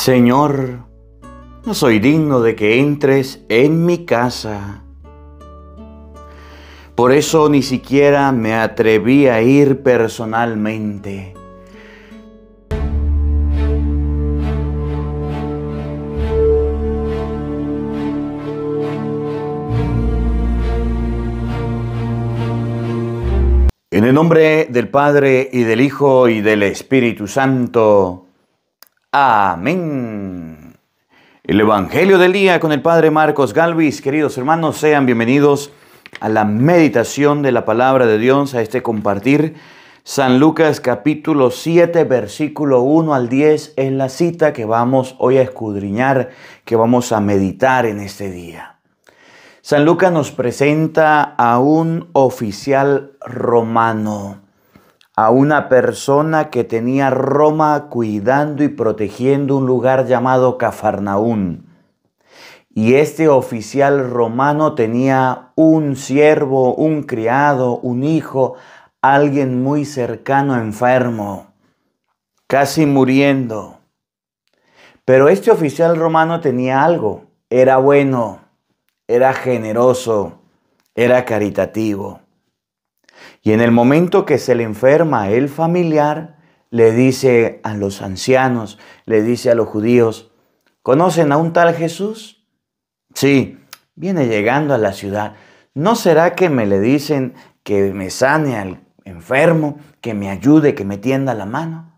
Señor, no soy digno de que entres en mi casa. Por eso ni siquiera me atreví a ir personalmente. En el nombre del Padre, y del Hijo, y del Espíritu Santo. Amén. El Evangelio del día con el Padre Marcos Galvis. Queridos hermanos, sean bienvenidos a la meditación de la palabra de Dios, a este compartir. San Lucas capítulo 7, versículo 1 al 10 es la cita que vamos hoy a escudriñar, que vamos a meditar en este día. San Lucas nos presenta a un oficial romano, a una persona que tenía Roma cuidando y protegiendo un lugar llamado Cafarnaún. Y este oficial romano tenía un siervo, un criado, un hijo, alguien muy cercano enfermo, casi muriendo. Pero este oficial romano tenía algo, era bueno, era generoso, era caritativo. Y en el momento que se le enferma el familiar, le dice a los ancianos, le dice a los judíos, ¿conocen a un tal Jesús? Sí, viene llegando a la ciudad. ¿No será que me le dicen que me sane al enfermo, que me ayude, que me tienda la mano?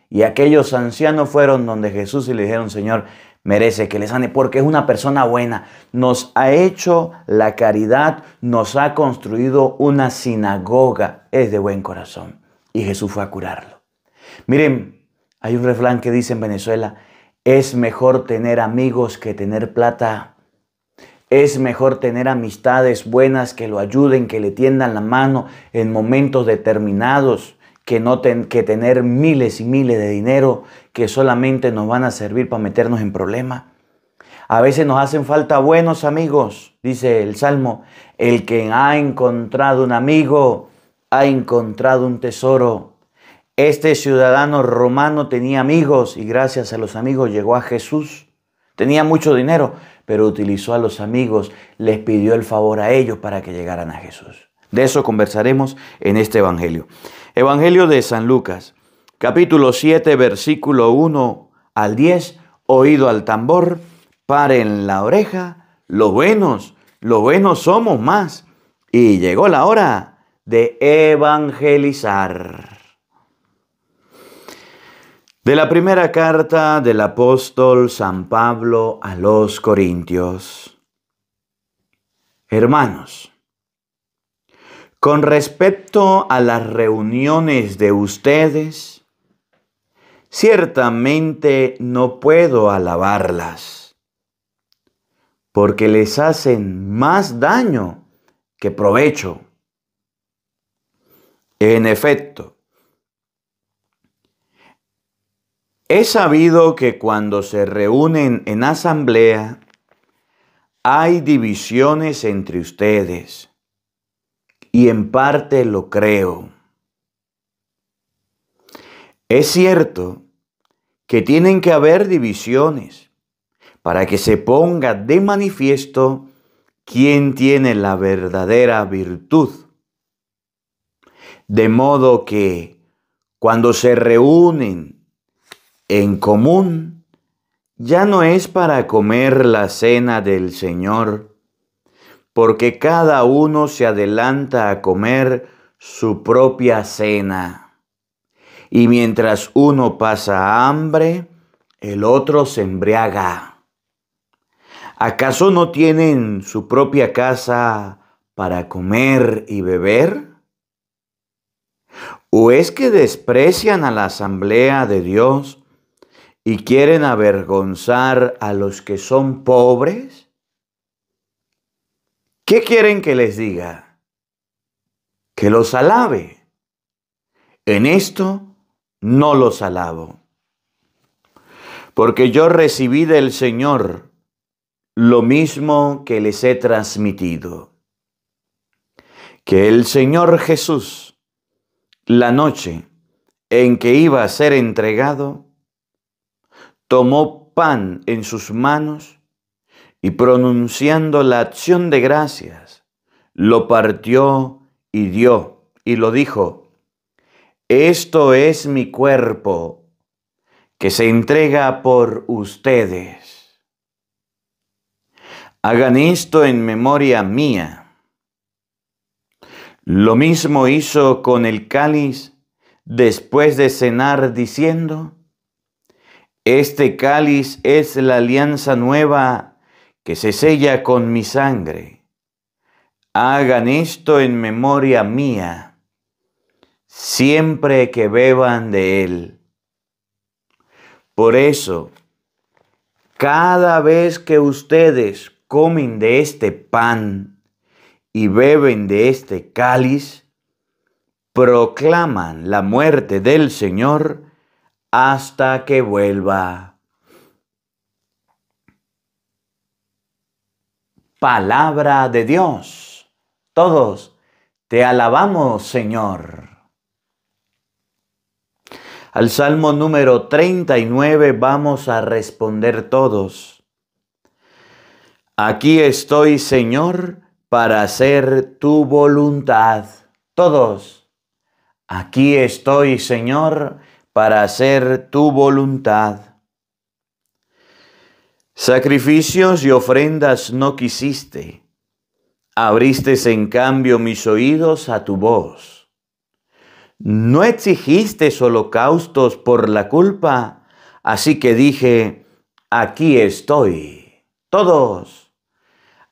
Y aquellos ancianos fueron donde Jesús y le dijeron, Señor, merece que le sane porque es una persona buena. Nos ha hecho la caridad, nos ha construido una sinagoga. Es de buen corazón. Y Jesús fue a curarlo. Miren, hay un refrán que dice en Venezuela, es mejor tener amigos que tener plata. Es mejor tener amistades buenas que lo ayuden, que le tiendan la mano en momentos determinados, que tener miles y miles de dinero que solamente nos van a servir para meternos en problemas. A veces nos hacen falta buenos amigos, dice el Salmo. El que ha encontrado un amigo, ha encontrado un tesoro. Este ciudadano romano tenía amigos y gracias a los amigos llegó a Jesús. Tenía mucho dinero, pero utilizó a los amigos, les pidió el favor a ellos para que llegaran a Jesús. De eso conversaremos en este Evangelio. Evangelio de San Lucas, capítulo 7, versículo 1 al 10. Oído al tambor, paren la oreja, los buenos somos más. Y llegó la hora de evangelizar. De la primera carta del apóstol San Pablo a los Corintios. Hermanos, con respecto a las reuniones de ustedes, ciertamente no puedo alabarlas, porque les hacen más daño que provecho. En efecto, he sabido que cuando se reúnen en asamblea, hay divisiones entre ustedes. Y en parte lo creo. Es cierto que tienen que haber divisiones para que se ponga de manifiesto quién tiene la verdadera virtud. De modo que cuando se reúnen en común, ya no es para comer la cena del Señor, porque cada uno se adelanta a comer su propia cena. Y mientras uno pasa hambre, el otro se embriaga. ¿Acaso no tienen su propia casa para comer y beber? ¿O es que desprecian a la asamblea de Dios y quieren avergonzar a los que son pobres? ¿Qué quieren que les diga? Que los alabe. En esto no los alabo. Porque yo recibí del Señor lo mismo que les he transmitido. Que el Señor Jesús, la noche en que iba a ser entregado, tomó pan en sus manos y pronunciando la acción de gracias, lo partió y dio y lo dijo: esto es mi cuerpo, que se entrega por ustedes. Hagan esto en memoria mía. Lo mismo hizo con el cáliz después de cenar, diciendo: este cáliz es la alianza nueva que se sella con mi sangre. Hagan esto en memoria mía, siempre que beban de él. Por eso, cada vez que ustedes comen de este pan y beben de este cáliz, proclaman la muerte del Señor hasta que vuelva. Palabra de Dios. Todos te alabamos, Señor. Al Salmo número 39 vamos a responder todos. Aquí estoy, Señor, para hacer tu voluntad. Todos. Aquí estoy, Señor, para hacer tu voluntad. Sacrificios y ofrendas no quisiste. Abriste en cambio mis oídos a tu voz. No exigiste holocaustos por la culpa, así que dije: aquí estoy. Todos.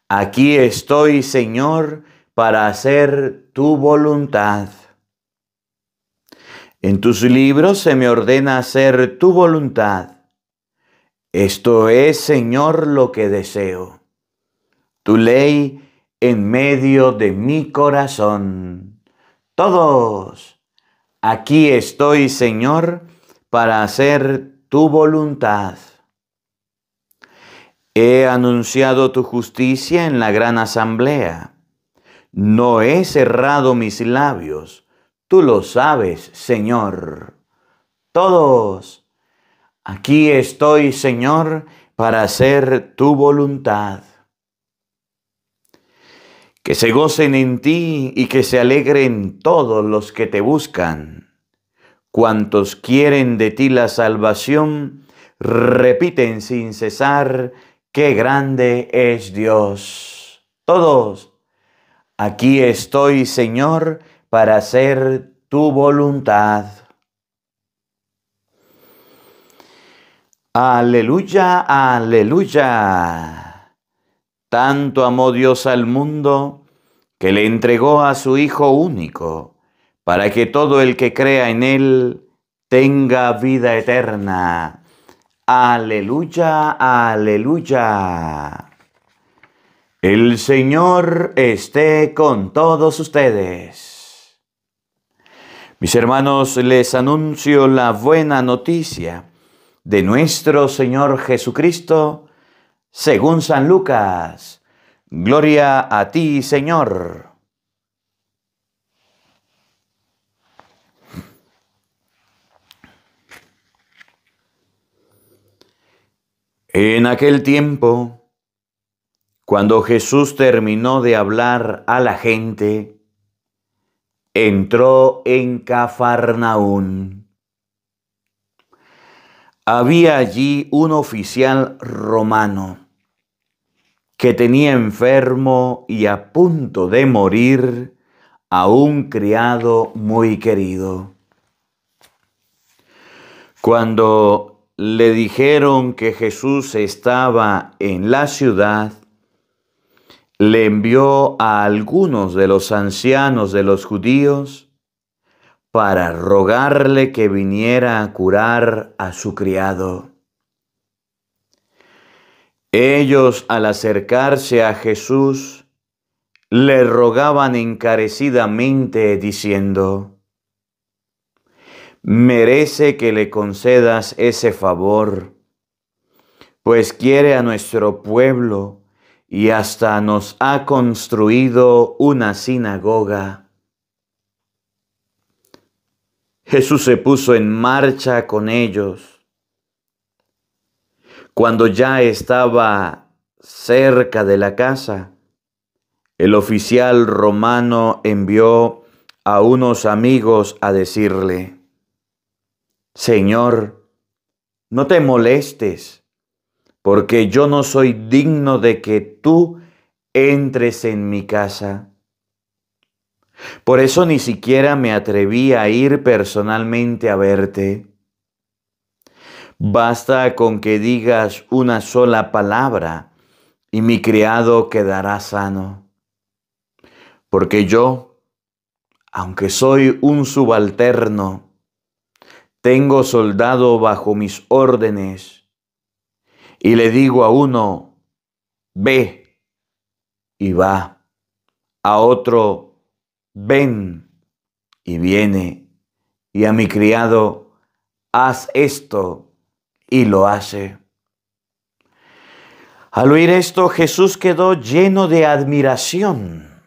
Aquí estoy, Señor, para hacer tu voluntad. En tus libros se me ordena hacer tu voluntad. Esto es, Señor, lo que deseo. Tu ley en medio de mi corazón. Todos. Aquí estoy, Señor, para hacer tu voluntad. He anunciado tu justicia en la gran asamblea. No he cerrado mis labios. Tú lo sabes, Señor. Todos. Aquí estoy, Señor, para hacer tu voluntad. Que se gocen en ti y que se alegren todos los que te buscan. Cuantos quieren de ti la salvación, repiten sin cesar: qué grande es Dios. Todos. Aquí estoy, Señor, para hacer tu voluntad. Aleluya, aleluya. Tanto amó Dios al mundo que le entregó a su Hijo único, para que todo el que crea en Él tenga vida eterna. Aleluya, aleluya. El Señor esté con todos ustedes. Mis hermanos, les anuncio la buena noticia de nuestro Señor Jesucristo, según San Lucas. Gloria a ti, Señor. En aquel tiempo, cuando Jesús terminó de hablar a la gente, entró en Cafarnaún. Había allí un oficial romano que tenía enfermo y a punto de morir a un criado muy querido. Cuando le dijeron que Jesús estaba en la ciudad, le envió a algunos de los ancianos de los judíos para rogarle que viniera a curar a su criado. Ellos, al acercarse a Jesús, le rogaban encarecidamente diciendo: merece que le concedas ese favor, pues quiere a nuestro pueblo y hasta nos ha construido una sinagoga. Jesús se puso en marcha con ellos. Cuando ya estaba cerca de la casa, el oficial romano envió a unos amigos a decirle: Señor, no te molestes, porque yo no soy digno de que tú entres en mi casa. Por eso ni siquiera me atreví a ir personalmente a verte. Basta con que digas una sola palabra y mi criado quedará sano. Porque yo, aunque soy un subalterno, tengo soldado bajo mis órdenes y le digo a uno, ve, y va, a otro, ven, y viene, y a mi criado, haz esto, y lo hace. Al oír esto, Jesús quedó lleno de admiración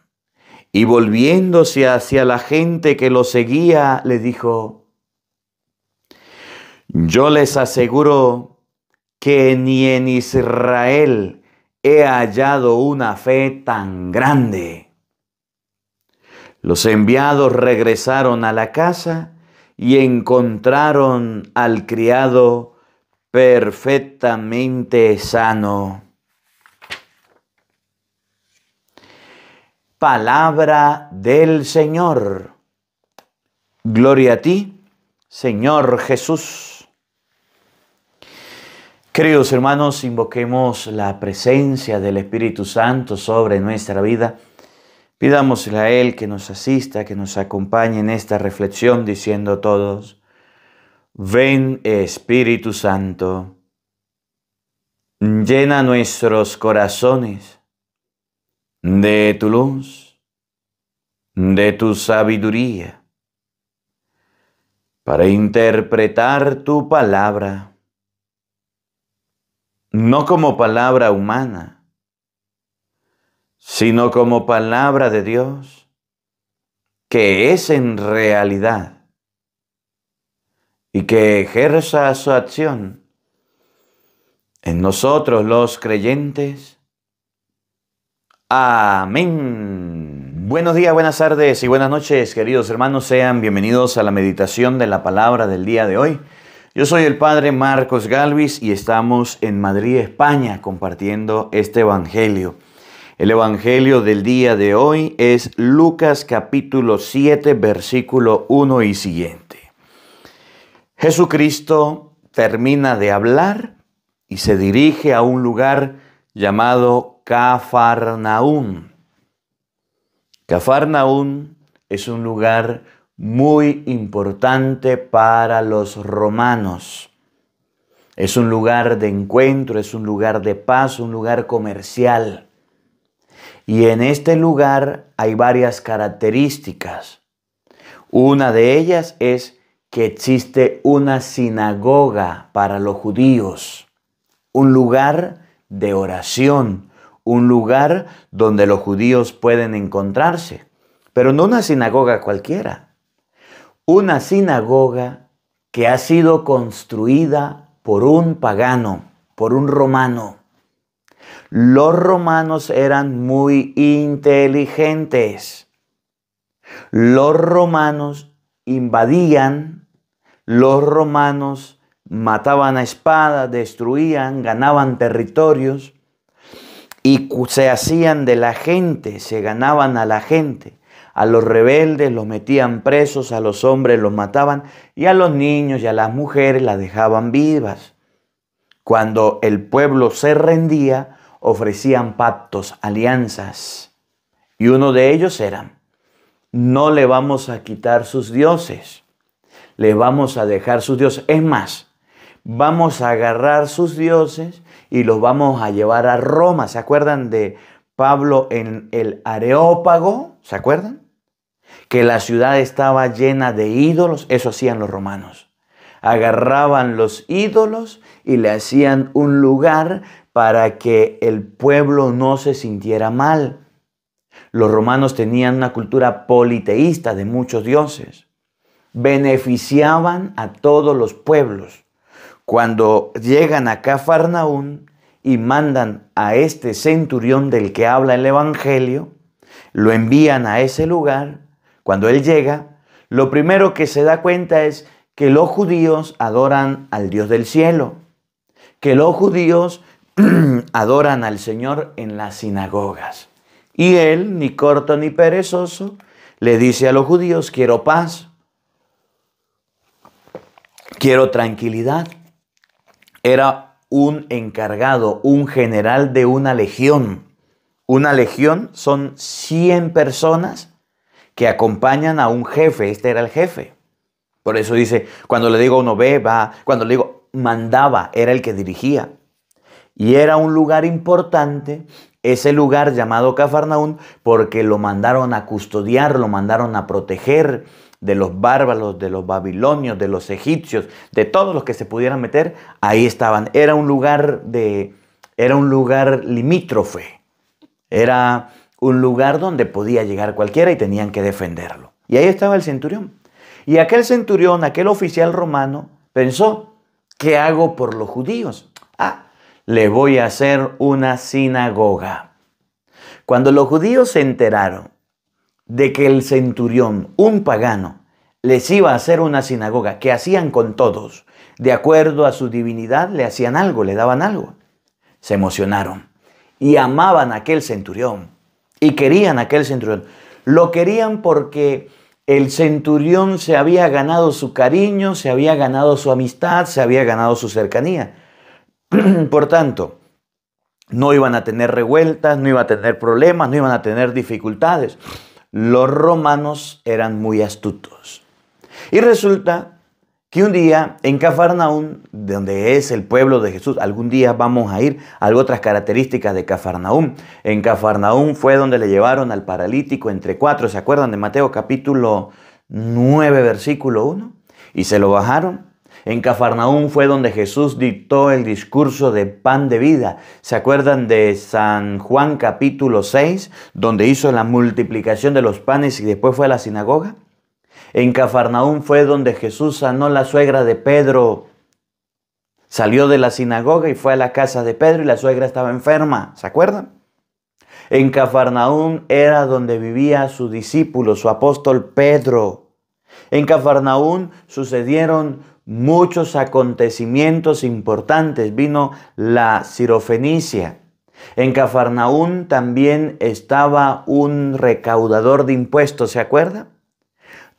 y volviéndose hacia la gente que lo seguía, le dijo: yo les aseguro que ni en Israel he hallado una fe tan grande. Los enviados regresaron a la casa y encontraron al criado perfectamente sano. Palabra del Señor. Gloria a ti, Señor Jesús. Queridos hermanos, invoquemos la presencia del Espíritu Santo sobre nuestra vida. Pidámosle a Él que nos asista, que nos acompañe en esta reflexión, diciendo todos: ven, Espíritu Santo, llena nuestros corazones de tu luz, de tu sabiduría, para interpretar tu palabra, no como palabra humana, sino como palabra de Dios, que es en realidad, y que ejerza su acción en nosotros los creyentes. Amén. Buenos días, buenas tardes y buenas noches, queridos hermanos. Sean bienvenidos a la meditación de la palabra del día de hoy. Yo soy el Padre Marcos Galvis y estamos en Madrid, España, compartiendo este evangelio. El evangelio del día de hoy es Lucas capítulo 7, versículo 1 y siguiente. Jesucristo termina de hablar y se dirige a un lugar llamado Cafarnaún. Cafarnaún es un lugar muy importante para los romanos. Es un lugar de encuentro, es un lugar de paz, un lugar comercial. Y en este lugar hay varias características. Una de ellas es que existe una sinagoga para los judíos, un lugar de oración, un lugar donde los judíos pueden encontrarse, pero no una sinagoga cualquiera, una sinagoga que ha sido construida por un pagano, por un romano. Los romanos eran muy inteligentes. Los romanos invadían, los romanos mataban a espada, destruían, ganaban territorios y se hacían de la gente, se ganaban a la gente. A los rebeldes los metían presos, a los hombres los mataban y a los niños y a las mujeres las dejaban vivas. Cuando el pueblo se rendía, ofrecían pactos, alianzas. Y uno de ellos era: no le vamos a quitar sus dioses, le vamos a dejar sus dioses. Es más, vamos a agarrar sus dioses y los vamos a llevar a Roma. ¿Se acuerdan de Pablo en el Areópago? ¿Se acuerdan? Que la ciudad estaba llena de ídolos. Eso hacían los romanos. Agarraban los ídolos y le hacían un lugar para que el pueblo no se sintiera mal. Los romanos tenían una cultura politeísta de muchos dioses. Beneficiaban a todos los pueblos. cuando llegan a Cafarnaún y mandan a este centurión del que habla el Evangelio, lo envían a ese lugar. Cuando él llega, lo primero que se da cuenta es que los judíos adoran al Dios del cielo, que los judíos adoran al Señor en las sinagogas. Y él, ni corto ni perezoso, le dice a los judíos: quiero paz, quiero tranquilidad. Era un encargado, un general de una legión. Una legión son 100 personas que acompañan a un jefe. Este era el jefe. Por eso dice, cuando le digo a uno ve, va. Cuando le digo mandaba, era el que dirigía. Y era un lugar importante, ese lugar llamado Cafarnaún, porque lo mandaron a custodiar, lo mandaron a proteger de los bárbaros, de los babilonios, de los egipcios, de todos los que se pudieran meter. Ahí estaban. Era un lugar limítrofe. Era un lugar donde podía llegar cualquiera y tenían que defenderlo. Y ahí estaba el centurión. Y aquel centurión, aquel oficial romano, pensó: ¿qué hago por los judíos? Le voy a hacer una sinagoga. Cuando los judíos se enteraron de que el centurión, un pagano, les iba a hacer una sinagoga que hacían con todos, de acuerdo a su divinidad, le hacían algo, le daban algo, se emocionaron y amaban a aquel centurión y querían a aquel centurión. Lo querían porque el centurión se había ganado su cariño, se había ganado su amistad, se había ganado su cercanía. Por tanto, no iban a tener revueltas, no iban a tener problemas, no iban a tener dificultades. Los romanos eran muy astutos. Y resulta que un día en Cafarnaún, donde es el pueblo de Jesús, algún día vamos a ir a otras características de Cafarnaún. En Cafarnaún fue donde le llevaron al paralítico entre 4, ¿se acuerdan de Mateo capítulo 9, versículo 1? Y se lo bajaron. En Cafarnaún fue donde Jesús dictó el discurso de pan de vida. ¿Se acuerdan de San Juan capítulo 6, donde hizo la multiplicación de los panes y después fue a la sinagoga? En Cafarnaún fue donde Jesús sanó la suegra de Pedro. Salió de la sinagoga y fue a la casa de Pedro y la suegra estaba enferma. ¿Se acuerdan? En Cafarnaún era donde vivía su discípulo, su apóstol Pedro. En Cafarnaún sucedieron muchos acontecimientos importantes. Vino la Sirofenicia. En Cafarnaún también estaba un recaudador de impuestos, ¿se acuerda?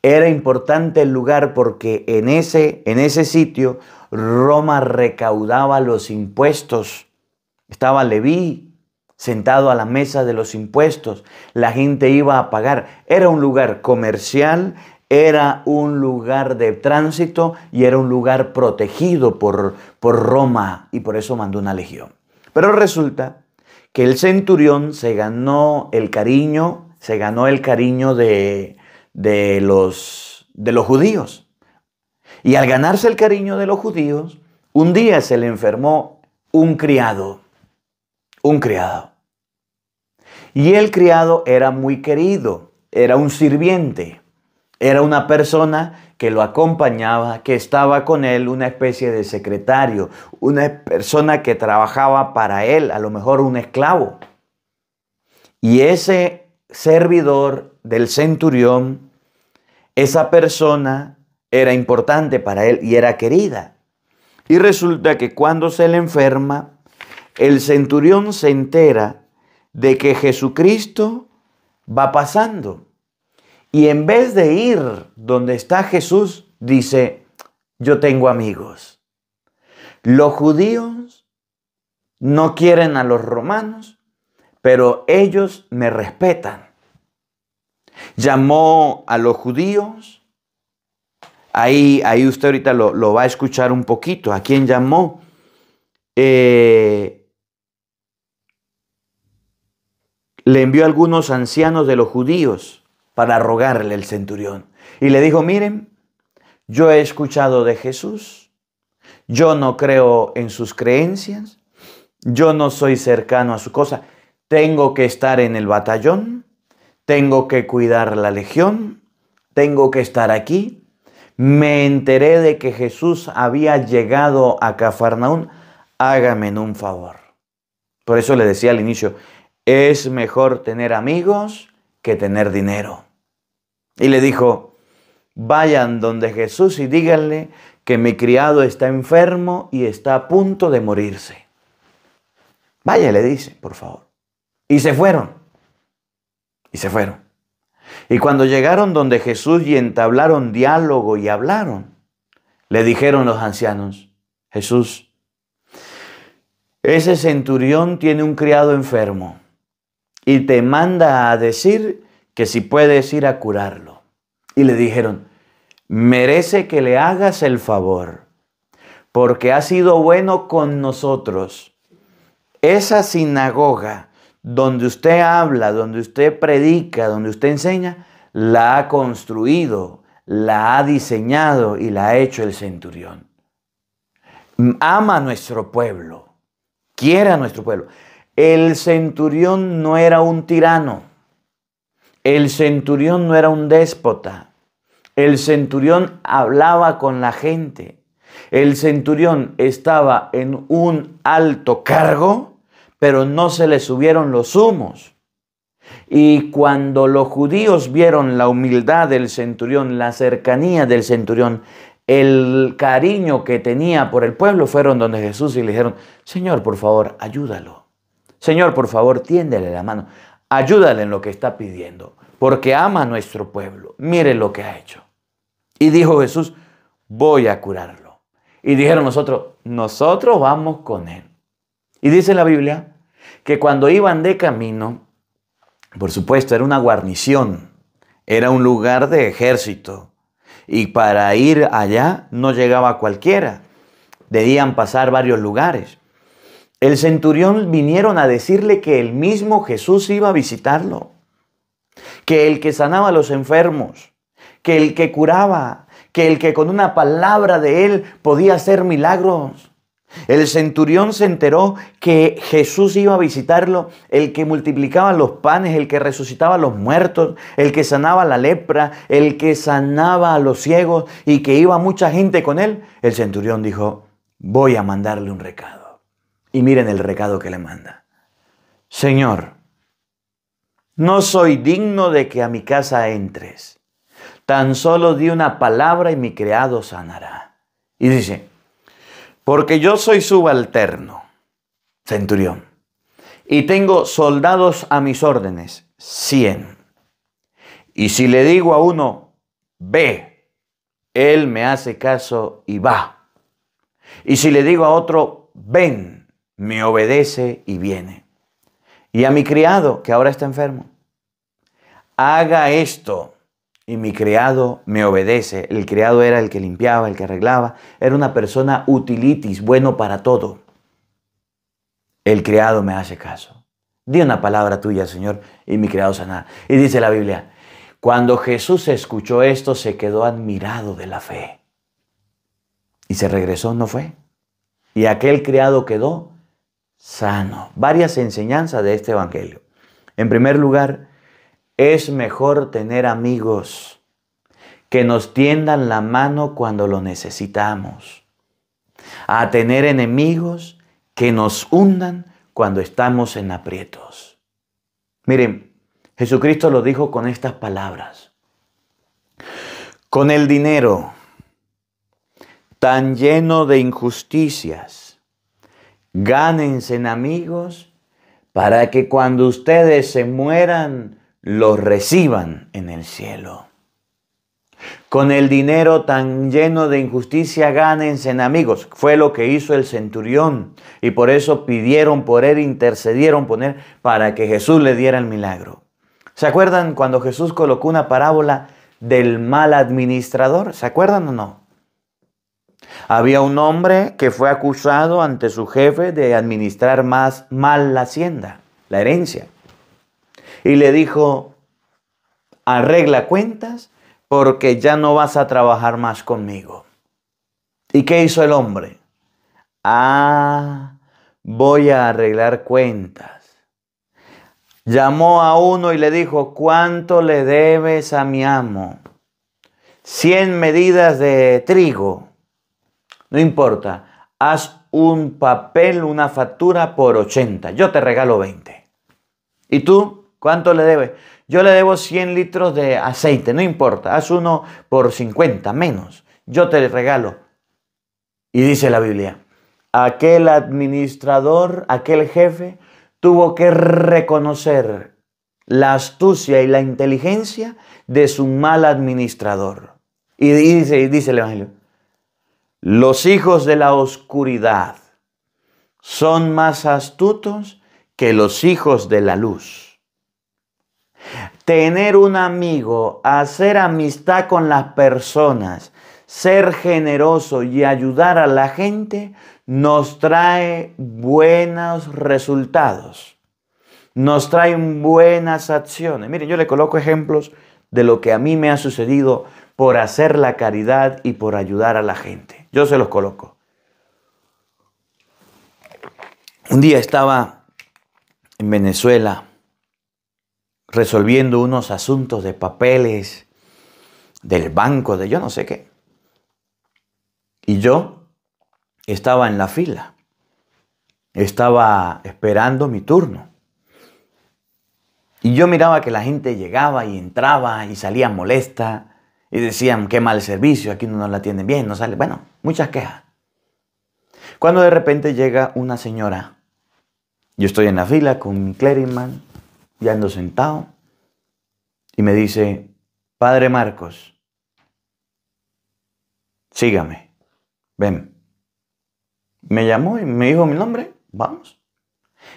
Era importante el lugar porque en ese sitio Roma recaudaba los impuestos. Estaba Leví sentado a la mesa de los impuestos. La gente iba a pagar. Era un lugar comercial, era un lugar de tránsito y era un lugar protegido por Roma, y por eso mandó una legión. Pero resulta que el centurión se ganó el cariño de los judíos. Y al ganarse el cariño de los judíos, un día se le enfermó un criado. Y el criado era muy querido, era un sirviente. Era una persona que lo acompañaba, que estaba con él, una especie de secretario, una persona que trabajaba para él, a lo mejor un esclavo. Y ese servidor del centurión, esa persona era importante para él y era querida. Y resulta que cuando se le enferma, el centurión se entera de que Jesucristo va pasando. Y en vez de ir donde está Jesús, dice: yo tengo amigos. Los judíos no quieren a los romanos, pero ellos me respetan. Llamó a los judíos. Ahí usted ahorita lo va a escuchar un poquito. ¿A quién llamó? Le envió a algunos ancianos de los judíos para rogarle el centurión. Y le dijo: miren, yo he escuchado de Jesús, yo no creo en sus creencias, yo no soy cercano a su cosa, tengo que estar en el batallón, tengo que cuidar la legión, tengo que estar aquí, me enteré de que Jesús había llegado a Cafarnaún, hágame un favor. Por eso le decía al inicio, es mejor tener amigos que tener dinero. Y le dijo, vayan donde Jesús y díganle que mi criado está enfermo y está a punto de morirse. Vaya, le dice, por favor. Y se fueron. Y se fueron. Y cuando llegaron donde Jesús y entablaron diálogo y hablaron, le dijeron los ancianos, Jesús, ese centurión tiene un criado enfermo y te manda a decir que si puedes ir a curarlo. Y le dijeron, merece que le hagas el favor, porque ha sido bueno con nosotros. Esa sinagoga donde usted habla, donde usted predica, donde usted enseña, la ha construido, la ha diseñado y la ha hecho el centurión. Ama a nuestro pueblo, quiere a nuestro pueblo. El centurión no era un tirano, el centurión no era un déspota, el centurión hablaba con la gente, el centurión estaba en un alto cargo, pero no se le subieron los humos. Y cuando los judíos vieron la humildad del centurión, la cercanía del centurión, el cariño que tenía por el pueblo, fueron donde Jesús y le dijeron, Señor, por favor, ayúdalo. Señor, por favor, tiéndele la mano. Ayúdale en lo que está pidiendo, porque ama a nuestro pueblo. Mire lo que ha hecho. Y dijo Jesús, voy a curarlo. Y dijeron nosotros vamos con él. Y dice la Biblia que cuando iban de camino, por supuesto, era una guarnición, era un lugar de ejército. Y para ir allá no llegaba cualquiera. Debían pasar varios lugares. El centurión vinieron a decirle que el mismo Jesús iba a visitarlo. Que el que sanaba a los enfermos, que el que curaba, que el que con una palabra de él podía hacer milagros. El centurión se enteró que Jesús iba a visitarlo, el que multiplicaba los panes, el que resucitaba a los muertos, el que sanaba la lepra, el que sanaba a los ciegos y que iba mucha gente con él. El centurión dijo, voy a mandarle un recado. Y miren el recado que le manda. Señor, no soy digno de que a mi casa entres. Tan solo di una palabra y mi criado sanará. Y dice, porque yo soy subalterno, centurión, y tengo soldados a mis órdenes, 100. Y si le digo a uno, ve, él me hace caso y va. Y si le digo a otro, ven, me obedece y viene. Y a mi criado, que ahora está enfermo, haga esto. Y mi criado me obedece. El criado era el que limpiaba, el que arreglaba. Era una persona utilitis, bueno para todo. El criado me hace caso. Di una palabra tuya, Señor, y mi criado sanará. Y dice la Biblia, cuando Jesús escuchó esto, se quedó admirado de la fe. Y se regresó, ¿no fue? Y aquel criado quedó sano. Varias enseñanzas de este evangelio. En primer lugar, es mejor tener amigos que nos tiendan la mano cuando lo necesitamos, a tener enemigos que nos hundan cuando estamos en aprietos. Miren, Jesucristo lo dijo con estas palabras. Con el dinero tan lleno de injusticias, gánense en amigos para que cuando ustedes se mueran, los reciban en el cielo. Con el dinero tan lleno de injusticia, gánense en amigos. Fue lo que hizo el centurión. Y por eso pidieron por él, intercedieron por él, para que Jesús le diera el milagro. ¿Se acuerdan cuando Jesús colocó una parábola del mal administrador? ¿Se acuerdan o no? Había un hombre que fue acusado ante su jefe de administrar mal la hacienda, la herencia. Y le dijo, arregla cuentas porque ya no vas a trabajar más conmigo. ¿Y qué hizo el hombre? Voy a arreglar cuentas. Llamó a uno y le dijo, ¿cuánto le debes a mi amo? 100 medidas de trigo. No importa, haz un papel, una factura por 80. Yo te regalo 20. ¿Y tú cuánto le debes? Yo le debo 100 litros de aceite. No importa, haz uno por 50, menos. Yo te regalo. Y dice la Biblia, aquel administrador, aquel jefe, tuvo que reconocer la astucia y la inteligencia de su mal administrador. Y dice el Evangelio, los hijos de la oscuridad son más astutos que los hijos de la luz. Tener un amigo, hacer amistad con las personas, ser generoso y ayudar a la gente nos trae buenos resultados. Nos traen buenas acciones. Miren, yo le coloco ejemplos de lo que a mí me ha sucedido por hacer la caridad y por ayudar a la gente. Yo se los coloco. Un día estaba en Venezuela resolviendo unos asuntos de papeles del banco, de yo no sé qué. Y yo estaba en la fila. Estaba esperando mi turno. Y yo miraba que la gente llegaba y entraba y salía molesta. Y decían, qué mal servicio, aquí no la atienden bien, no sale. Bueno, muchas quejas. Cuando de repente llega una señora. Yo estoy en la fila con mi clériman, ya ando sentado. Y me dice, Padre Marcos, sígame, ven. Me llamó y me dijo mi nombre, vamos.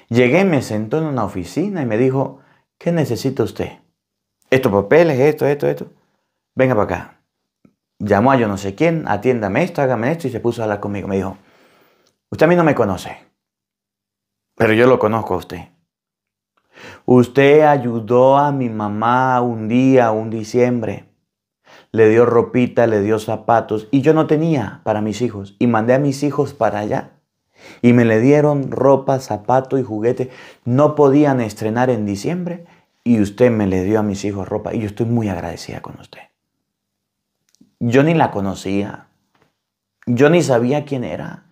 Llegué, me sentó en una oficina y me dijo, ¿qué necesita usted? Estos papeles, esto. Venga para acá. Llamó a yo no sé quién, atiéndame esto, hágame esto, y se puso a hablar conmigo. Me dijo, usted a mí no me conoce, pero yo lo conozco a usted. Usted ayudó a mi mamá un día, un diciembre. Le dio ropita, le dio zapatos, y yo no tenía para mis hijos. Y mandé a mis hijos para allá. Y me le dieron ropa, zapato y juguete. No podían estrenar en diciembre. Y usted me le dio a mis hijos ropa. Y yo estoy muy agradecida con usted. Yo ni la conocía. Yo ni sabía quién era.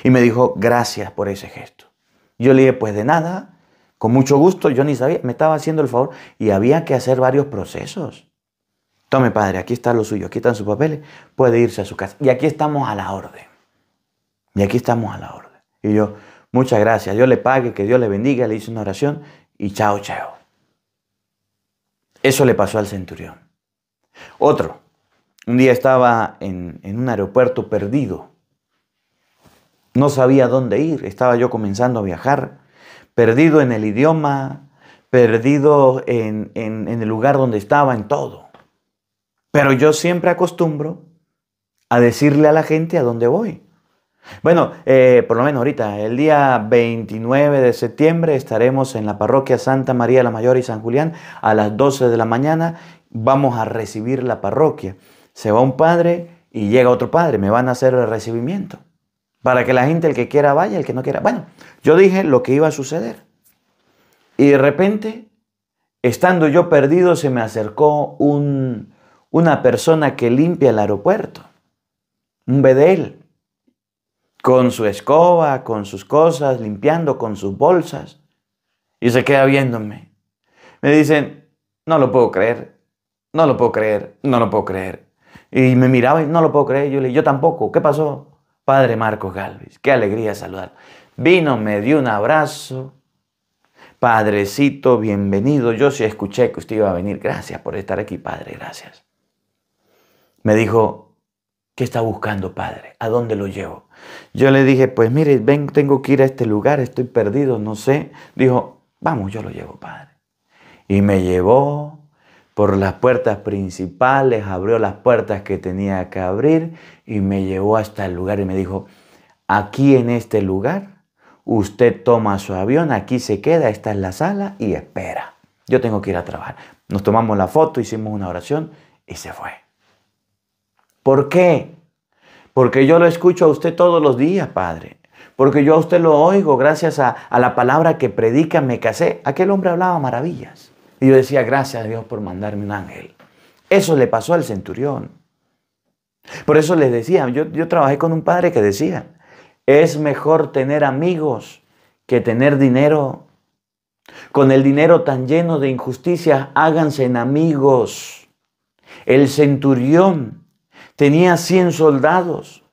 Y me dijo, gracias por ese gesto. Yo le dije, pues de nada, con mucho gusto. Yo ni sabía, me estaba haciendo el favor. Y había que hacer varios procesos. Tome, padre, aquí está lo suyo, aquí están sus papeles. Puede irse a su casa. Y aquí estamos a la orden. Y aquí estamos a la orden. Y yo, muchas gracias. Dios le pague, que Dios le bendiga. Le hice una oración y chao, chao. Eso le pasó al centurión. Otro. Un día estaba en un aeropuerto perdido. No sabía dónde ir. Estaba yo comenzando a viajar. Perdido en el idioma. Perdido en el lugar donde estaba, en todo. Pero yo siempre acostumbro a decirle a la gente a dónde voy. Bueno, por lo menos ahorita, el día 29 de septiembre estaremos en la parroquia Santa María la Mayor y San Julián a las 12 de la mañana. Vamos a recibir la parroquia. Se va un padre y llega otro padre. Me van a hacer el recibimiento. Para que la gente, el que quiera vaya, el que no quiera. Bueno, yo dije lo que iba a suceder. Y de repente, estando yo perdido, se me acercó una persona que limpia el aeropuerto. Un bedel. Con su escoba, con sus cosas, limpiando con sus bolsas. Y se queda viéndome. Me dicen, no lo puedo creer, no lo puedo creer, no lo puedo creer. Y me miraba y no lo puedo creer. Yo le dije, yo tampoco. ¿Qué pasó? Padre Marcos Galvis, qué alegría saludar. Vino, me dio un abrazo. Padrecito, bienvenido. Yo sí escuché que usted iba a venir. Gracias por estar aquí, padre, gracias. Me dijo, ¿qué está buscando, padre? ¿A dónde lo llevo? Yo le dije, pues mire, ven, tengo que ir a este lugar, estoy perdido, no sé. Dijo, vamos, yo lo llevo, padre. Y me llevó por las puertas principales, abrió las puertas que tenía que abrir y me llevó hasta el lugar y me dijo, aquí en este lugar, usted toma su avión, aquí se queda, esta es la sala y espera. Yo tengo que ir a trabajar. Nos tomamos la foto, hicimos una oración y se fue. ¿Por qué? Porque yo lo escucho a usted todos los días, padre. Porque yo a usted lo oigo gracias a la palabra que predica, me casé. Aquel hombre hablaba maravillas. Y yo decía, gracias a Dios por mandarme un ángel. Eso le pasó al centurión. Por eso les decía, yo trabajé con un padre que decía, es mejor tener amigos que tener dinero. Con el dinero tan lleno de injusticias, háganse en amigos. El centurión tenía 100 soldados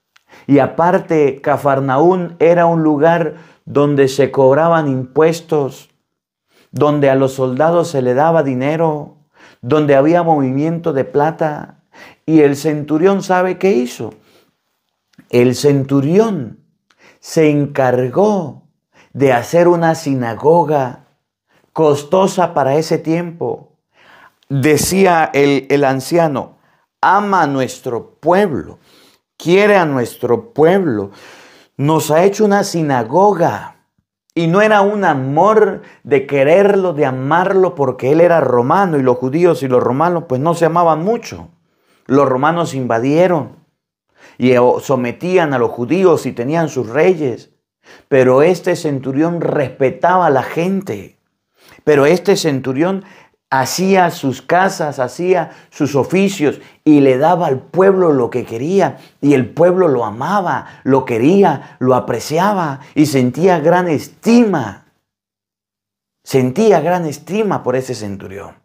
y aparte Cafarnaún era un lugar donde se cobraban impuestos, donde a los soldados se le daba dinero, donde había movimiento de plata. Y el centurión, ¿sabe qué hizo? El centurión se encargó de hacer una sinagoga costosa para ese tiempo. Decía el anciano, ama a nuestro pueblo, quiere a nuestro pueblo, nos ha hecho una sinagoga. Y no era un amor de quererlo, de amarlo, porque él era romano y los judíos y los romanos pues no se amaban mucho. Los romanos invadieron y sometían a los judíos y tenían sus reyes. Pero este centurión respetaba a la gente. Pero este centurión hacía sus casas, hacía sus oficios y le daba al pueblo lo que quería. Y el pueblo lo amaba, lo quería, lo apreciaba y sentía gran estima. Sentía gran estima por ese centurión.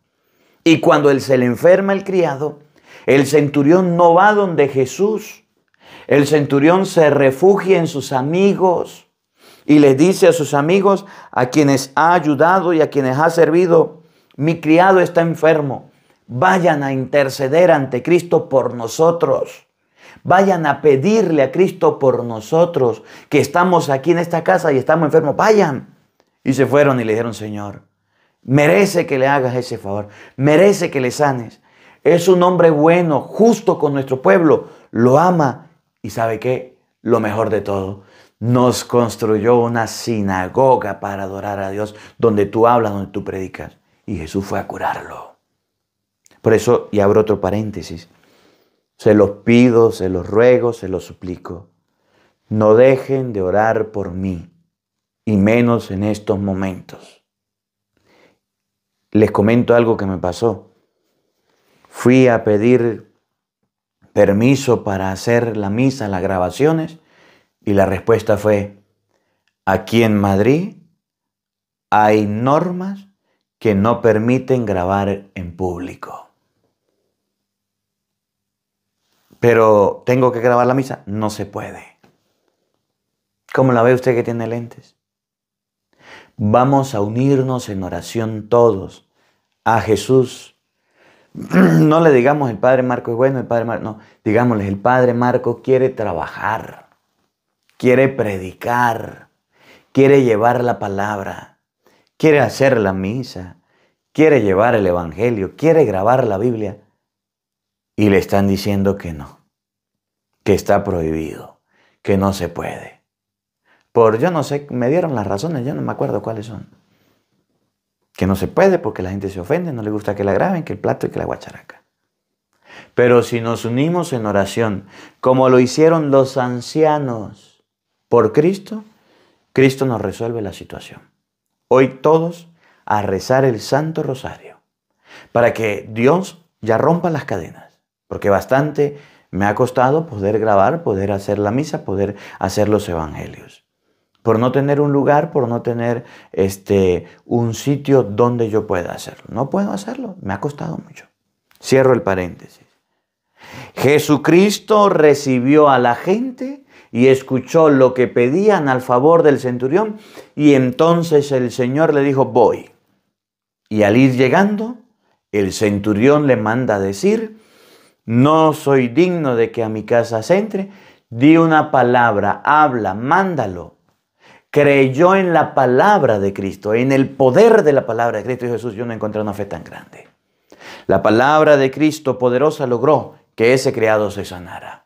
Y cuando él se le enferma el criado, el centurión no va donde Jesús. El centurión se refugia en sus amigos y les dice a sus amigos, a quienes ha ayudado y a quienes ha servido, mi criado está enfermo, vayan a interceder ante Cristo por nosotros. Vayan a pedirle a Cristo por nosotros, que estamos aquí en esta casa y estamos enfermos, vayan. Y se fueron y le dijeron, Señor, merece que le hagas ese favor, merece que le sanes. Es un hombre bueno, justo con nuestro pueblo, lo ama. ¿Y sabe qué? Lo mejor de todo, nos construyó una sinagoga para adorar a Dios, donde tú hablas, donde tú predicas. Y Jesús fue a curarlo. Por eso, y abro otro paréntesis, se los pido, se los ruego, se los suplico. No dejen de orar por mí, y menos en estos momentos. Les comento algo que me pasó. Fui a pedir permiso para hacer la misa, las grabaciones, y la respuesta fue, aquí en Madrid hay normas que no permiten grabar en público. Pero ¿tengo que grabar la misa? No se puede. ¿Cómo la ve usted que tiene lentes? Vamos a unirnos en oración todos a Jesús. No le digamos el Padre Marco es bueno, el Padre Marco, no. Digámosle, el Padre Marco quiere trabajar, quiere predicar, quiere llevar la palabra, quiere hacer la misa, quiere llevar el Evangelio, quiere grabar la Biblia. Y le están diciendo que no, que está prohibido, que no se puede. Por yo no sé, me dieron las razones, yo no me acuerdo cuáles son. Que no se puede porque la gente se ofende, no le gusta que la graben, que el plato y que la guacharaca. Pero si nos unimos en oración, como lo hicieron los ancianos por Cristo, Cristo nos resuelve la situación. Hoy todos a rezar el Santo Rosario para que Dios ya rompa las cadenas, porque bastante me ha costado poder grabar, poder hacer la misa, poder hacer los evangelios. Por no tener un lugar, por no tener un sitio donde yo pueda hacerlo. No puedo hacerlo, me ha costado mucho. Cierro el paréntesis. Jesucristo recibió a la gente y escuchó lo que pedían al favor del centurión y entonces el Señor le dijo, voy. Y al ir llegando, el centurión le manda a decir, no soy digno de que a mi casa se entre, di una palabra, habla, mándalo. Creyó en la palabra de Cristo, en el poder de la palabra de Cristo. Y Jesús, yo no encontré una fe tan grande. La palabra de Cristo poderosa logró que ese criado se sanara.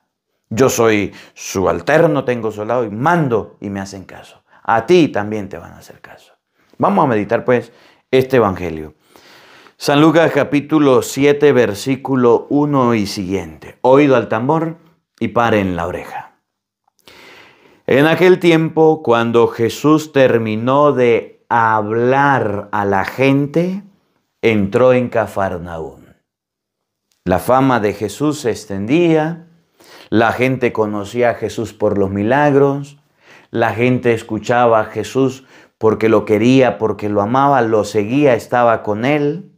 Yo soy subalterno, tengo su lado y mando y me hacen caso. A ti también te van a hacer caso. Vamos a meditar pues este evangelio. San Lucas capítulo 7, versículo 1 y siguiente. Oído al tambor y paren la oreja. En aquel tiempo, cuando Jesús terminó de hablar a la gente, entró en Cafarnaún. La fama de Jesús se extendía, la gente conocía a Jesús por los milagros, la gente escuchaba a Jesús porque lo quería, porque lo amaba, lo seguía, estaba con él.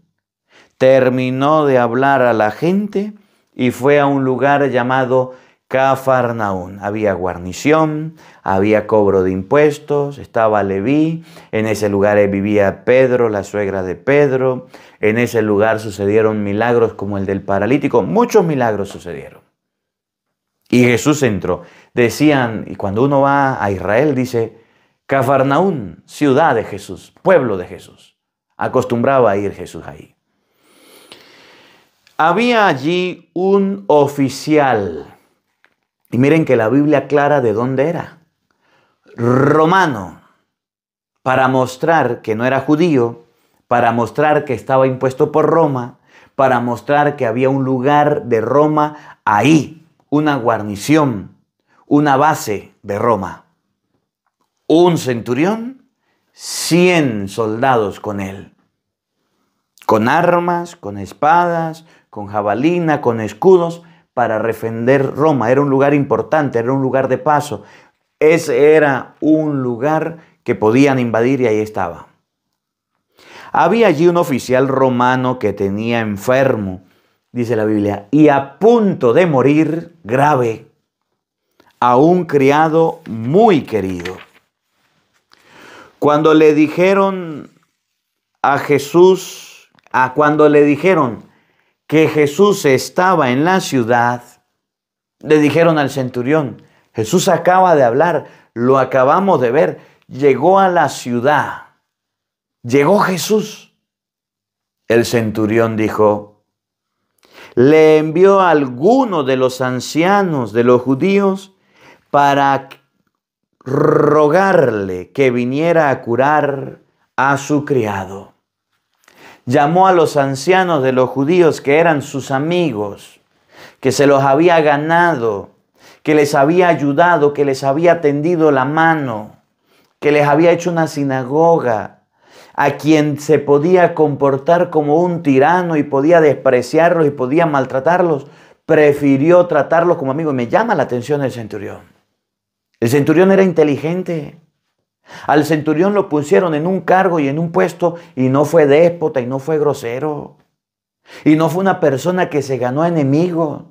Terminó de hablar a la gente y fue a un lugar llamado Cafarnaún. Había guarnición, había cobro de impuestos, estaba Leví, en ese lugar vivía Pedro, la suegra de Pedro, en ese lugar sucedieron milagros como el del paralítico, muchos milagros sucedieron. Y Jesús entró. Decían, y cuando uno va a Israel dice, Cafarnaún, ciudad de Jesús, pueblo de Jesús. Acostumbraba a ir Jesús ahí. Había allí un oficial. Y miren que la Biblia aclara de dónde era. Romano. Para mostrar que no era judío, para mostrar que estaba impuesto por Roma, para mostrar que había un lugar de Roma ahí, una guarnición, una base de Roma. Un centurión, 100 soldados con él. Con armas, con espadas, con jabalina, con escudos, para defender Roma. Era un lugar importante, era un lugar de paso. Ese era un lugar que podían invadir y ahí estaba. Había allí un oficial romano que tenía enfermo, dice la Biblia, y a punto de morir grave, a un criado muy querido. Cuando le dijeron a Jesús, cuando le dijeron que Jesús estaba en la ciudad, le dijeron al centurión, Jesús acaba de hablar, lo acabamos de ver, llegó a la ciudad, llegó Jesús. El centurión dijo, le envió a alguno de los ancianos de los judíos para rogarle que viniera a curar a su criado. Llamó a los ancianos de los judíos que eran sus amigos, que se los había ganado, que les había ayudado, que les había tendido la mano, que les había hecho una sinagoga, a quien se podía comportar como un tirano y podía despreciarlos y podía maltratarlos, prefirió tratarlos como amigos. Me llama la atención el centurión. El centurión era inteligente. Al centurión lo pusieron en un cargo y en un puesto y no fue déspota y no fue grosero. Y no fue una persona que se ganó enemigos.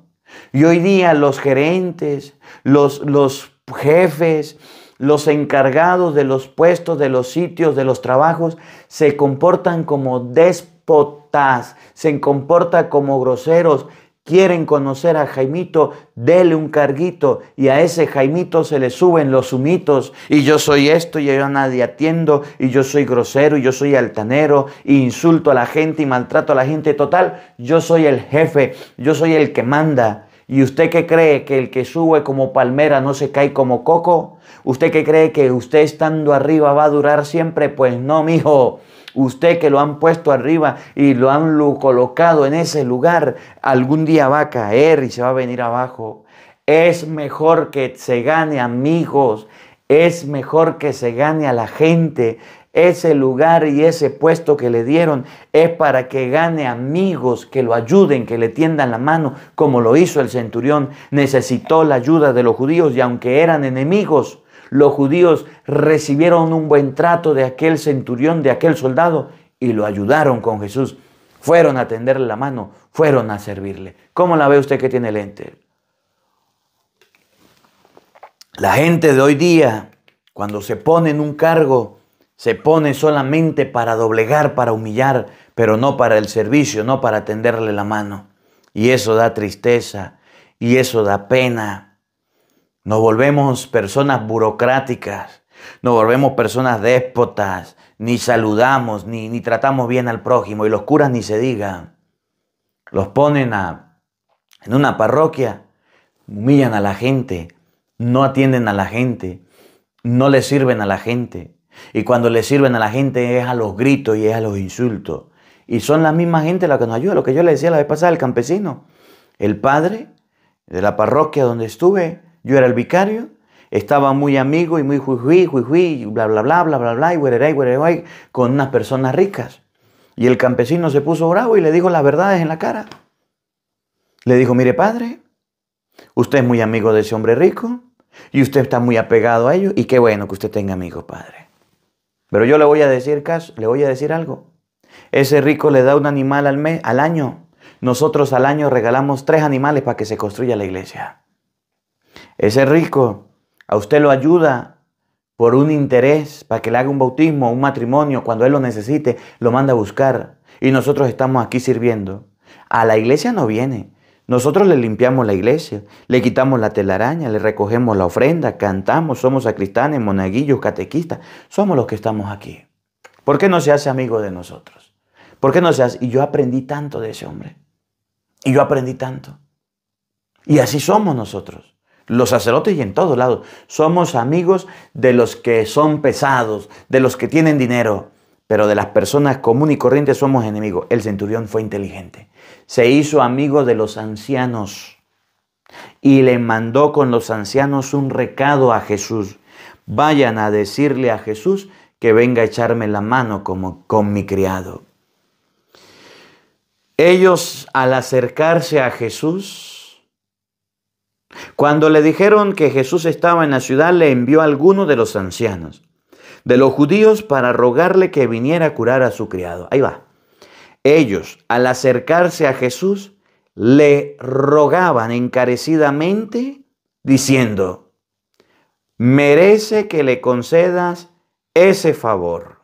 Y hoy día los gerentes, los jefes, los encargados de los puestos, de los sitios, de los trabajos, se comportan como déspotas, se comportan como groseros. Quieren conocer a Jaimito, dele un carguito y a ese Jaimito se le suben los humitos y yo soy esto y yo a nadie atiendo y yo soy grosero y yo soy altanero e insulto a la gente y maltrato a la gente. Total, yo soy el jefe, yo soy el que manda. ¿Y usted qué cree? ¿Que el que sube como palmera no se cae como coco? ¿Usted qué cree? ¿Que usted estando arriba va a durar siempre? Pues no, mijo. Usted que lo han puesto arriba y lo han colocado en ese lugar, algún día va a caer y se va a venir abajo. Es mejor que se gane amigos, es mejor que se gane a la gente. Ese lugar y ese puesto que le dieron es para que gane amigos, que lo ayuden, que le tiendan la mano, como lo hizo el centurión. Necesitó la ayuda de los judíos y aunque eran enemigos, los judíos recibieron un buen trato de aquel centurión, de aquel soldado, y lo ayudaron con Jesús. Fueron a tenderle la mano, fueron a servirle. ¿Cómo la ve usted que tiene lente? La gente de hoy día, cuando se pone en un cargo, se pone solamente para doblegar, para humillar, pero no para el servicio, no para tenderle la mano. Y eso da tristeza, y eso da pena. Nos volvemos personas burocráticas, nos volvemos personas déspotas, ni saludamos, ni tratamos bien al prójimo, y los curas ni se digan. Los ponen en una parroquia, humillan a la gente, no atienden a la gente, no le sirven a la gente. Y cuando le sirven a la gente es a los gritos y es a los insultos. Y son la misma gente la que nos ayuda, lo que yo le decía la vez pasada al campesino. El padre de la parroquia donde estuve, yo era el vicario, estaba muy amigo y muy juijuí, bla, bla, bla, bla, bla, bla, y huereray, con unas personas ricas. Y el campesino se puso bravo y le dijo las verdades en la cara. Le dijo, mire padre, usted es muy amigo de ese hombre rico y usted está muy apegado a ellos y qué bueno que usted tenga amigos, padre. Pero yo le voy a decir algo. Ese rico le da un animal al año. Nosotros al año regalamos 3 animales para que se construya la iglesia. Ese rico a usted lo ayuda por un interés, para que le haga un bautismo, un matrimonio, cuando él lo necesite, lo manda a buscar. Y nosotros estamos aquí sirviendo. A la iglesia no viene. Nosotros le limpiamos la iglesia, le quitamos la telaraña, le recogemos la ofrenda, cantamos, somos sacristanes, monaguillos, catequistas. Somos los que estamos aquí. ¿Por qué no se hace amigo de nosotros? ¿Por qué no se hace? Y yo aprendí tanto de ese hombre. Y yo aprendí tanto. Y así somos nosotros. Los sacerdotes y en todos lados. Somos amigos de los que son pesados, de los que tienen dinero. Pero de las personas comunes y corrientes somos enemigos. El centurión fue inteligente. Se hizo amigo de los ancianos y le mandó con los ancianos un recado a Jesús. Vayan a decirle a Jesús que venga a echarme la mano como con mi criado. Ellos, al acercarse a Jesús, cuando le dijeron que Jesús estaba en la ciudad, le envió a alguno de los ancianos de los judíos para rogarle que viniera a curar a su criado. Ahí va. Ellos, al acercarse a Jesús, le rogaban encarecidamente, diciendo, merece que le concedas ese favor.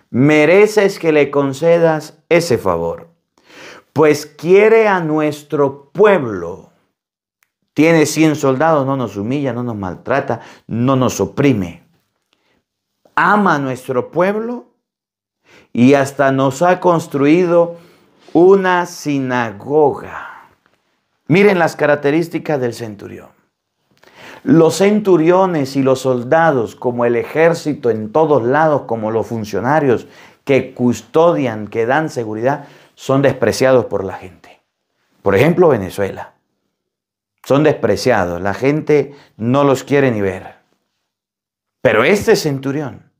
Mereces que le concedas ese favor. Pues quiere a nuestro pueblo. Tiene 100 soldados, no nos humilla, no nos maltrata, no nos oprime. Ama a nuestro pueblo y hasta nos ha construido una sinagoga. Miren las características del centurión. Los centuriones y los soldados, como el ejército en todos lados, como los funcionarios que custodian, que dan seguridad, son despreciados por la gente. Por ejemplo, Venezuela. Son despreciados. La gente no los quiere ni ver. Pero este centurión,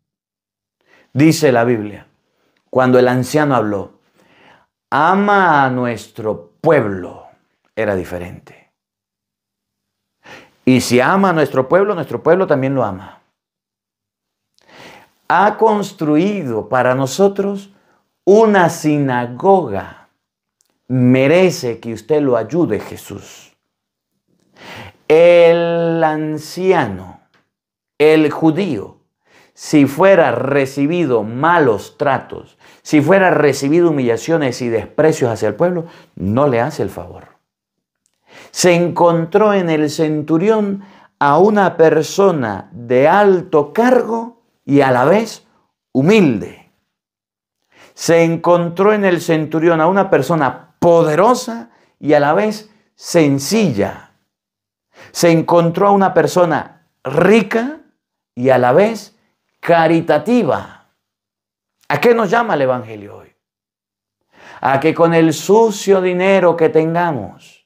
dice la Biblia, cuando el anciano habló, ama a nuestro pueblo, era diferente. Y si ama a nuestro pueblo también lo ama. Ha construido para nosotros una sinagoga. Merece que usted lo ayude, Jesús. El anciano, el judío, si fuera recibido malos tratos, si fuera recibido humillaciones y desprecios hacia el pueblo, no le hace el favor. Se encontró en el centurión a una persona de alto cargo y a la vez humilde. Se encontró en el centurión a una persona poderosa y a la vez sencilla. Se encontró a una persona rica y a la vez caritativa. ¿A qué nos llama el Evangelio hoy? A que con el sucio dinero que tengamos,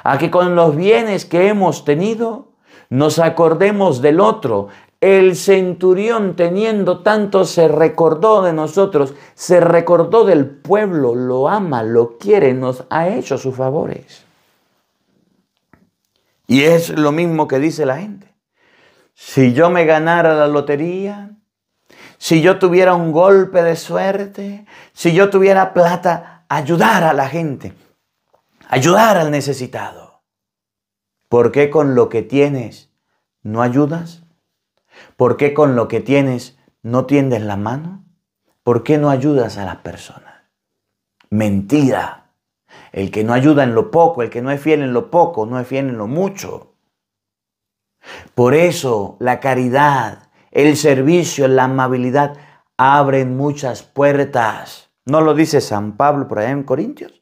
a que con los bienes que hemos tenido, nos acordemos del otro. El centurión, teniendo tanto, se recordó de nosotros, se recordó del pueblo, lo ama, lo quiere, nos ha hecho sus favores. Y es lo mismo que dice la gente. Si yo me ganara la lotería, si yo tuviera un golpe de suerte, si yo tuviera plata, ayudar a la gente, ayudar al necesitado. ¿Por qué con lo que tienes no ayudas? ¿Por qué con lo que tienes no tiendes la mano? ¿Por qué no ayudas a las personas? Mentira. El que no ayuda en lo poco, el que no es fiel en lo poco, no es fiel en lo mucho. Por eso la caridad, el servicio, la amabilidad abren muchas puertas. ¿No lo dice San Pablo por allá en Corintios?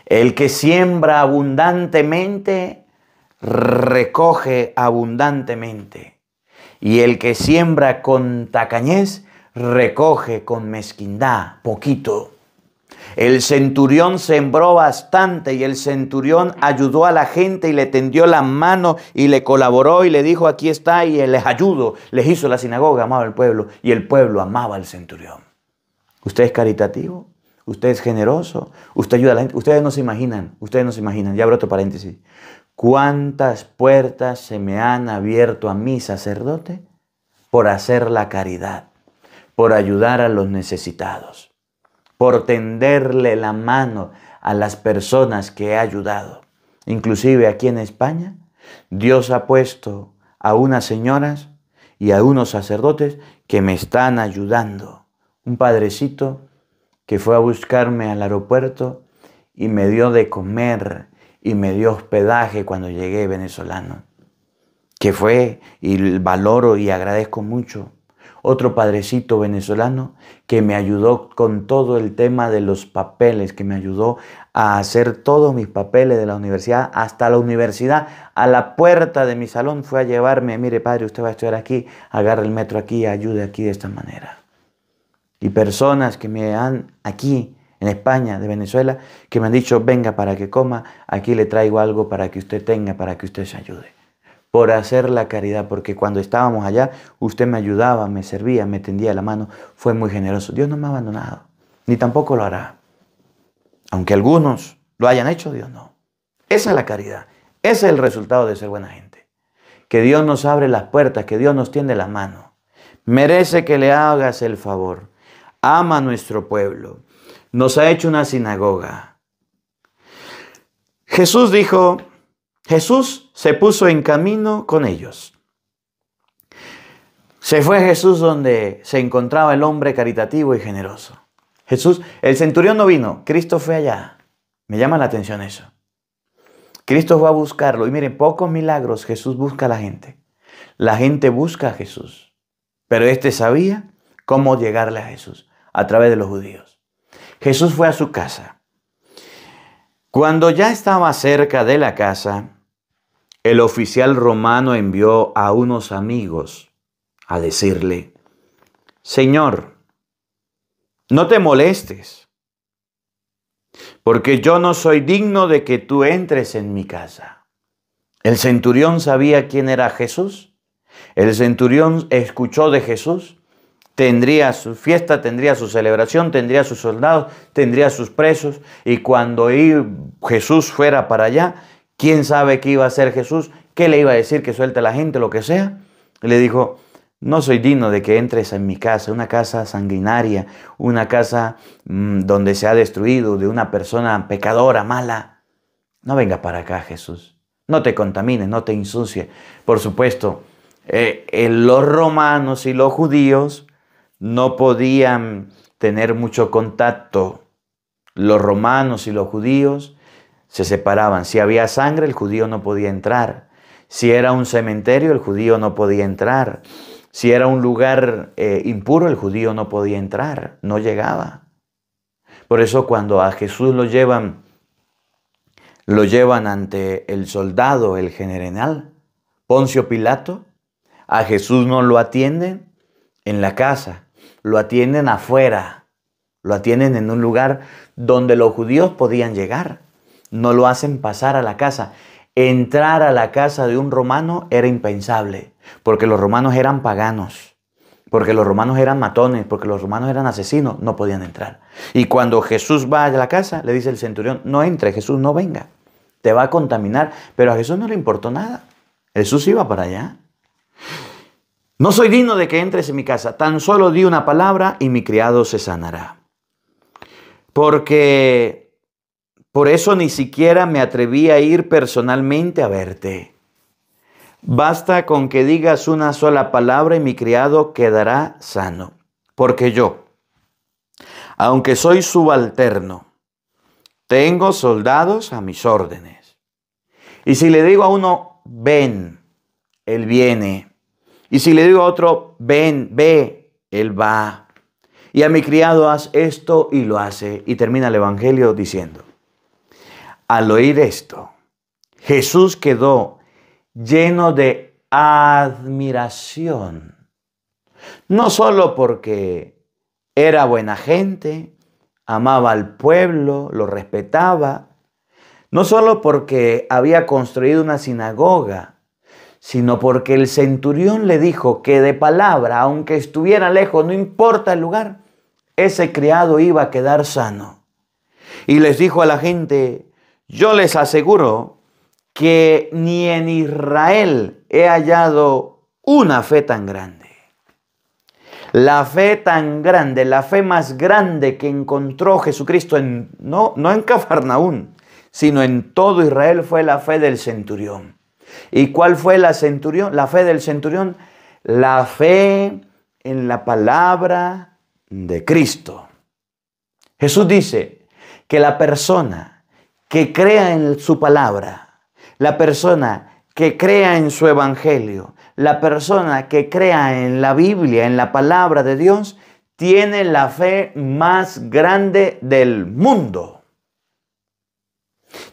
El que siembra abundantemente, recoge abundantemente. Y el que siembra con tacañez, recoge con mezquindad, poquito. El centurión sembró bastante y el centurión ayudó a la gente y le tendió la mano y le colaboró y le dijo, aquí está, y les ayudo. Les hizo la sinagoga, amaba al pueblo y el pueblo amaba al centurión. ¿Usted es caritativo? usted es generoso, usted ayuda a la gente. Ustedes no se imaginan, ya abro otro paréntesis. ¿Cuántas puertas se me han abierto a mí, sacerdote, por hacer la caridad, por ayudar a los necesitados, por tenderle la mano a las personas que he ayudado? Inclusive aquí en España, Dios ha puesto a unas señoras y a unos sacerdotes que me están ayudando. Un padrecito que fue a buscarme al aeropuerto y me dio de comer y me dio hospedaje cuando llegué, venezolano, que fue, y valoro y agradezco mucho. Otro padrecito venezolano que me ayudó con todo el tema de los papeles, que me ayudó a hacer todos mis papeles de la universidad, hasta la universidad, a la puerta de mi salón fue a llevarme, mire padre, usted va a estudiar aquí, agarre el metro aquí, ayude aquí de esta manera. Y personas que me han aquí, en España, de Venezuela, que me han dicho, venga para que coma, aquí le traigo algo para que usted tenga, para que usted se ayude. Por hacer la caridad, porque cuando estábamos allá, usted me ayudaba, me servía, me tendía la mano, fue muy generoso. Dios no me ha abandonado, ni tampoco lo hará. Aunque algunos lo hayan hecho, Dios no. Esa es la caridad, ese es el resultado de ser buena gente. Que Dios nos abre las puertas, que Dios nos tiende la mano. Merece que le hagas el favor. Ama a nuestro pueblo. Nos ha hecho una sinagoga. Jesús dijo, Jesús se puso en camino con ellos. Se fue Jesús donde se encontraba el hombre caritativo y generoso. Jesús, el centurión no vino, Cristo fue allá. Me llama la atención eso. Cristo fue a buscarlo. Y miren, pocos milagros Jesús busca a la gente. La gente busca a Jesús. Pero este sabía cómo llegarle a Jesús, a través de los judíos. Jesús fue a su casa. Cuando ya estaba cerca de la casa, el oficial romano envió a unos amigos a decirle, Señor, no te molestes, porque yo no soy digno de que tú entres en mi casa. El centurión sabía quién era Jesús. El centurión escuchó de Jesús. Tendría su fiesta, tendría su celebración, tendría sus soldados, tendría sus presos. Y cuando Jesús fuera para allá, ¿quién sabe qué iba a hacer Jesús? ¿Qué le iba a decir? Que suelte a la gente, lo que sea. Y le dijo, no soy digno de que entres en mi casa, una casa sanguinaria, una casa donde se ha destruido, de una persona pecadora, mala. No venga para acá, Jesús. No te contamines, no te ensucies. Por supuesto, los romanos y los judíos no podían tener mucho contacto. Los romanos y los judíos se separaban. Si había sangre, el judío no podía entrar. Si era un cementerio, el judío no podía entrar. Si era un lugar impuro, el judío no podía entrar, no llegaba. Por eso cuando a Jesús lo llevan ante el soldado, el general Poncio Pilato, a Jesús no lo atienden en la casa, lo atienden afuera, lo atienden en un lugar donde los judíos podían llegar. No lo hacen pasar a la casa. Entrar a la casa de un romano era impensable, porque los romanos eran paganos, porque los romanos eran matones, porque los romanos eran asesinos, no podían entrar. Y cuando Jesús va a la casa, le dice el centurión, no entre, Jesús, no venga, te va a contaminar. Pero a Jesús no le importó nada, Jesús iba para allá. No soy digno de que entres en mi casa, tan solo di una palabra y mi criado se sanará. Porque por eso ni siquiera me atreví a ir personalmente a verte. Basta con que digas una sola palabra y mi criado quedará sano. Porque yo, aunque soy subalterno, tengo soldados a mis órdenes. Y si le digo a uno, ven, él viene. Y si le digo a otro, ven, ve, él va. Y a mi criado, haz esto, y lo hace. Y termina el Evangelio diciendo, al oír esto, Jesús quedó lleno de admiración. No solo porque era buena gente, amaba al pueblo, lo respetaba. No solo porque había construido una sinagoga, sino porque el centurión le dijo que de palabra, aunque estuviera lejos, no importa el lugar, ese criado iba a quedar sano. Y les dijo a la gente, yo les aseguro que ni en Israel he hallado una fe tan grande. La fe tan grande, la fe más grande que encontró Jesucristo no en Cafarnaún, sino en todo Israel, fue la fe del centurión. ¿Y cuál fue la fe del centurión? La fe en la palabra de Cristo. Jesús dice que la persona que crea en su palabra, la persona que crea en su evangelio, la persona que crea en la Biblia, en la palabra de Dios, tiene la fe más grande del mundo.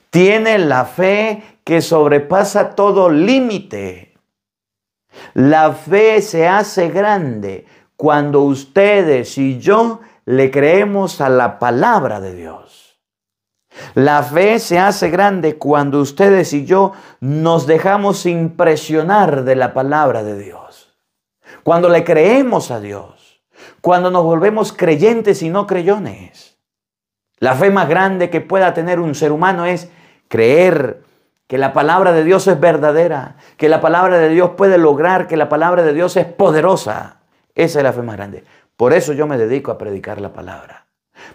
Tiene la fe que sobrepasa todo límite. La fe se hace grande cuando ustedes y yo le creemos a la palabra de Dios. La fe se hace grande cuando ustedes y yo nos dejamos impresionar de la palabra de Dios. Cuando le creemos a Dios. Cuando nos volvemos creyentes y no creyones. La fe más grande que pueda tener un ser humano es creer que la palabra de Dios es verdadera, que la palabra de Dios puede lograr, que la palabra de Dios es poderosa. Esa es la fe más grande. Por eso yo me dedico a predicar la palabra.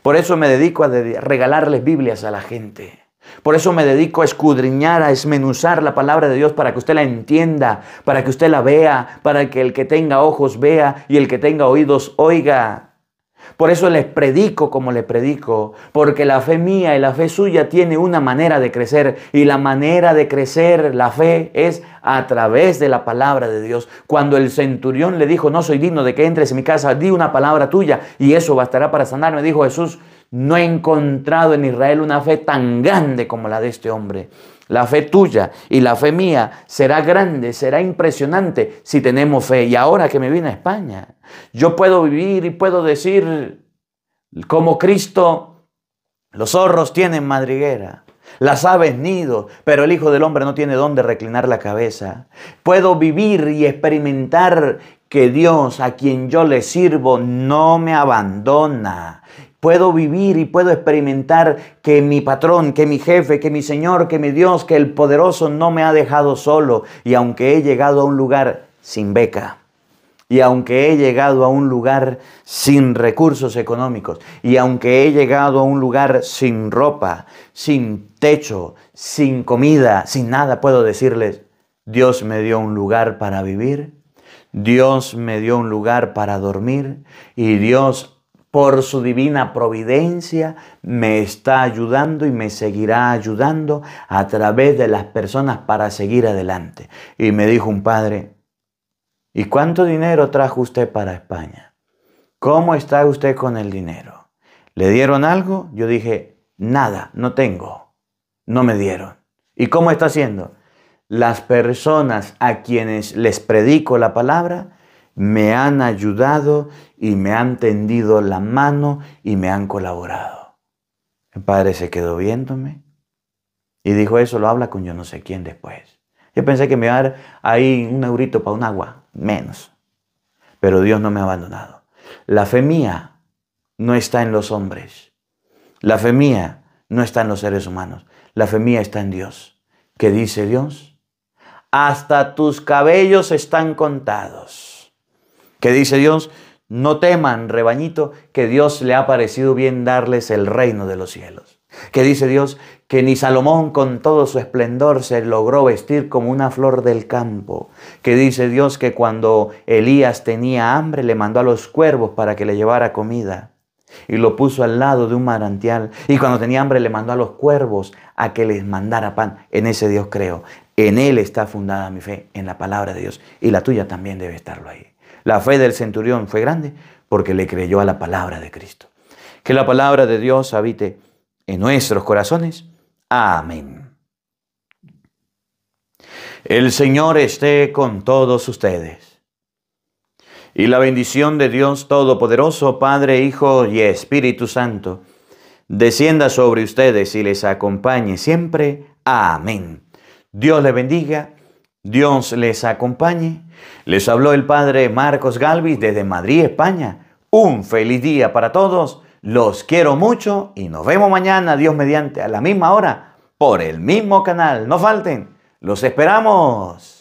Por eso me dedico a regalarles Biblias a la gente. Por eso me dedico a escudriñar, a esmenuzar la palabra de Dios para que usted la entienda, para que usted la vea, para que el que tenga ojos vea y el que tenga oídos oiga. Por eso les predico como les predico, porque la fe mía y la fe suya tiene una manera de crecer, y la manera de crecer la fe es a través de la palabra de Dios. Cuando el centurión le dijo, no soy digno de que entres en mi casa, di una palabra tuya y eso bastará para sanarme, dijo Jesús, no he encontrado en Israel una fe tan grande como la de este hombre. La fe tuya y la fe mía será grande, será impresionante si tenemos fe. Y ahora que me vine a España, yo puedo vivir y puedo decir como Cristo, los zorros tienen madriguera, las aves nido, pero el Hijo del Hombre no tiene dónde reclinar la cabeza. Puedo vivir y experimentar que Dios, a quien yo le sirvo, no me abandona. Puedo vivir y puedo experimentar que mi patrón, que mi jefe, que mi Señor, que mi Dios, que el poderoso no me ha dejado solo. Y aunque he llegado a un lugar sin beca, y aunque he llegado a un lugar sin recursos económicos, y aunque he llegado a un lugar sin ropa, sin techo, sin comida, sin nada, puedo decirles, Dios me dio un lugar para vivir, Dios me dio un lugar para dormir, y Dios, por su divina providencia, me está ayudando y me seguirá ayudando a través de las personas para seguir adelante. Y me dijo un padre, ¿y cuánto dinero trajo usted para España? ¿Cómo está usted con el dinero? ¿Le dieron algo? Yo dije, nada, no tengo. No me dieron. ¿Y cómo está haciendo? Las personas a quienes les predico la palabra me han ayudado y me han tendido la mano y me han colaborado. El padre se quedó viéndome y dijo, eso lo habla con yo no sé quién después. Yo pensé que me iba a dar ahí un eurito para un agua, menos. Pero Dios no me ha abandonado. La fe mía no está en los hombres. La fe mía no está en los seres humanos. La fe mía está en Dios. ¿Qué dice Dios? Hasta tus cabellos están contados. ¿Qué dice Dios? No teman, rebañito, que Dios le ha parecido bien darles el reino de los cielos. ¿Qué dice Dios? Que ni Salomón con todo su esplendor se logró vestir como una flor del campo. Que dice Dios que cuando Elías tenía hambre le mandó a los cuervos para que le llevara comida. Y lo puso al lado de un manantial. Y cuando tenía hambre le mandó a los cuervos a que les mandara pan. En ese Dios creo. En Él está fundada mi fe, en la palabra de Dios. Y la tuya también debe estarlo ahí. La fe del centurión fue grande porque le creyó a la palabra de Cristo. Que la palabra de Dios habite en nuestros corazones. Amén. El Señor esté con todos ustedes. Y la bendición de Dios Todopoderoso, Padre, Hijo y Espíritu Santo, descienda sobre ustedes y les acompañe siempre. Amén. Dios les bendiga. Dios les acompañe. Les habló el Padre Marcos Galvis desde Madrid, España, Un feliz día para todos. Los quiero mucho y nos vemos mañana, Dios mediante, a la misma hora, por el mismo canal. No falten. Los esperamos.